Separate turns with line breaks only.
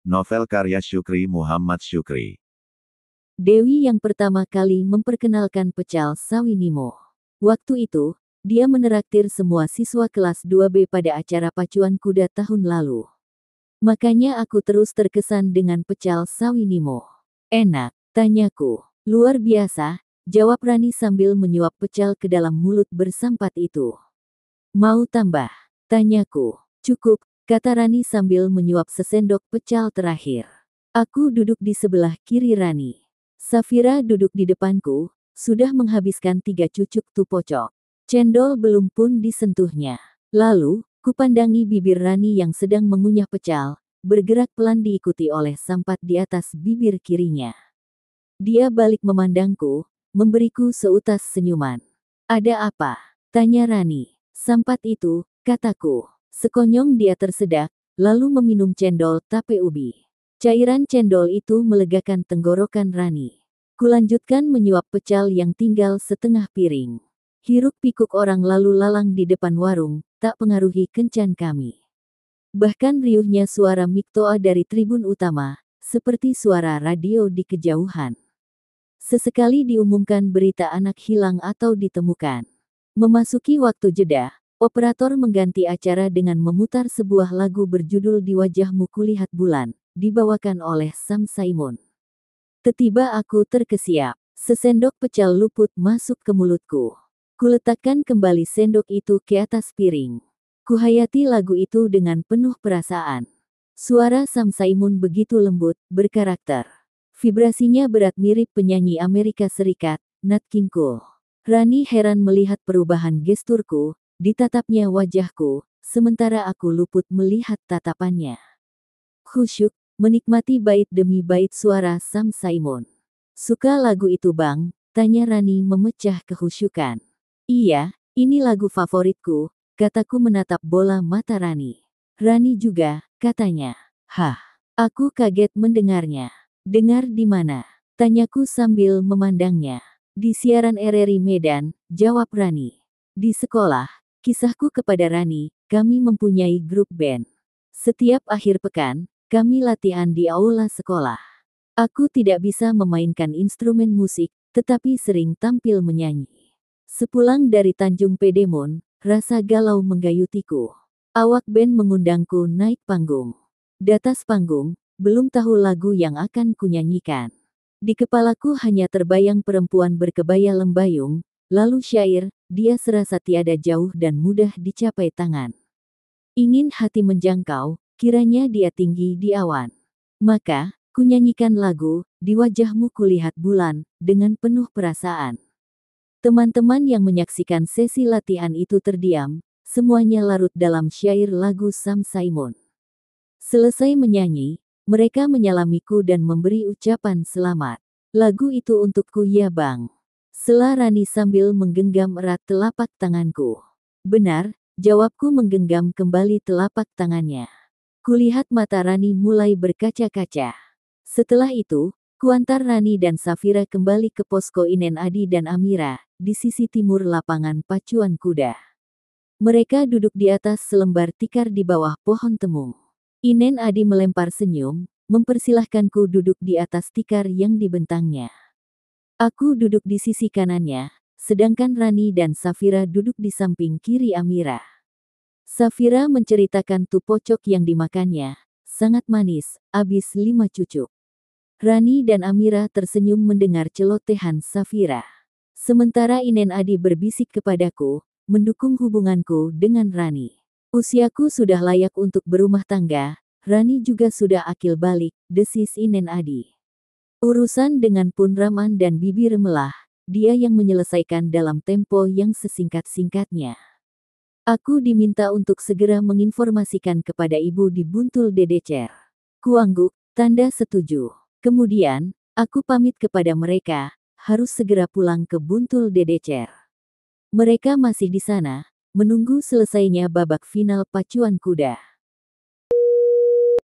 Novel karya Syukri Muhammad Syukri.
Dewi yang pertama kali memperkenalkan pecal Sawinimo. Waktu itu, dia meneraktir semua siswa kelas 2B pada acara pacuan kuda tahun lalu. Makanya aku terus terkesan dengan pecal Sawinimo. Enak, tanyaku. Luar biasa, jawab Rani sambil menyuap pecal ke dalam mulut bersampat itu. Mau tambah? Tanyaku. Cukup, kata Rani sambil menyuap sesendok pecal terakhir. Aku duduk di sebelah kiri Rani. Safira duduk di depanku, sudah menghabiskan 3 cucuk tupocok. Cendol belum pun disentuhnya. Lalu, kupandangi bibir Rani yang sedang mengunyah pecal, bergerak pelan diikuti oleh sampat di atas bibir kirinya. Dia balik memandangku, memberiku seutas senyuman. Ada apa? Tanya Rani. Sampat itu, kataku. Sekonyong dia tersedak, lalu meminum cendol tape ubi. Cairan cendol itu melegakan tenggorokan Rani. Kulanjutkan menyuap pecal yang tinggal setengah piring. Hiruk pikuk orang lalu lalang di depan warung, tak pengaruhi kencan kami. Bahkan riuhnya suara miktoa dari tribun utama, seperti suara radio di kejauhan. Sesekali diumumkan berita anak hilang atau ditemukan. Memasuki waktu jeda, operator mengganti acara dengan memutar sebuah lagu berjudul Di Wajahmu Kulihat Bulan, dibawakan oleh Sam Saimun. Tiba-tiba aku terkesiap. Sesendok pecal luput masuk ke mulutku. Kuletakkan kembali sendok itu ke atas piring. Kuhayati lagu itu dengan penuh perasaan. Suara Sam Saimun begitu lembut, berkarakter. Vibrasinya berat mirip penyanyi Amerika Serikat, Nat King Cole. Rani heran melihat perubahan gesturku, ditatapnya wajahku, sementara aku luput melihat tatapannya. Khusyuk, menikmati bait demi bait suara Sam Saimun. Suka lagu itu bang? Tanya Rani memecah kehusyukan. Iya, ini lagu favoritku, kataku menatap bola mata Rani. Rani juga, katanya. Hah, aku kaget mendengarnya. Dengar di mana? Tanyaku sambil memandangnya. Di siaran RRI Medan, jawab Rani. Di sekolah, kisahku kepada Rani, kami mempunyai grup band. Setiap akhir pekan, kami latihan di aula sekolah. Aku tidak bisa memainkan instrumen musik, tetapi sering tampil menyanyi. Sepulang dari Tanjung Pedemon, rasa galau menggayutiku. Awak band mengundangku naik panggung. Di atas panggung, belum tahu lagu yang akan kunyanyikan. Di kepalaku hanya terbayang perempuan berkebaya lembayung, lalu syair, dia serasa tiada jauh dan mudah dicapai tangan. Ingin hati menjangkau, kiranya dia tinggi di awan. Maka, kunyanyikan lagu, Di Wajahmu Kulihat Bulan, dengan penuh perasaan. Teman-teman yang menyaksikan sesi latihan itu terdiam, semuanya larut dalam syair lagu Sam Saimun. Selesai menyanyi, mereka menyalamiku dan memberi ucapan selamat. Lagu itu untukku ya bang. Sela Rani sambil menggenggam erat telapak tanganku. Benar, jawabku menggenggam kembali telapak tangannya. Kulihat mata Rani mulai berkaca-kaca. Setelah itu, kuantar Rani dan Safira kembali ke posko Inen Adi dan Amira, di sisi timur lapangan pacuan kuda. Mereka duduk di atas selembar tikar di bawah pohon temung. Inen Adi melempar senyum, mempersilahkanku duduk di atas tikar yang dibentangnya. Aku duduk di sisi kanannya, sedangkan Rani dan Safira duduk di samping kiri Amira. Safira menceritakan tupocok yang dimakannya, sangat manis, abis 5 cucuk. Rani dan Amira tersenyum mendengar celotehan Safira. Sementara Inen Adi berbisik kepadaku, mendukung hubunganku dengan Rani. Usiaku sudah layak untuk berumah tangga, Rani juga sudah akil balik, desis Inen Adi. Urusan dengan Pun Raman dan Bibi Remelah, dia yang menyelesaikan dalam tempo yang sesingkat-singkatnya. Aku diminta untuk segera menginformasikan kepada ibu di Buntul Dedecer. Kuangguk, tanda setuju. Kemudian, aku pamit kepada mereka, harus segera pulang ke Buntul Dedecer. Mereka masih di sana, menunggu selesainya babak final pacuan kuda.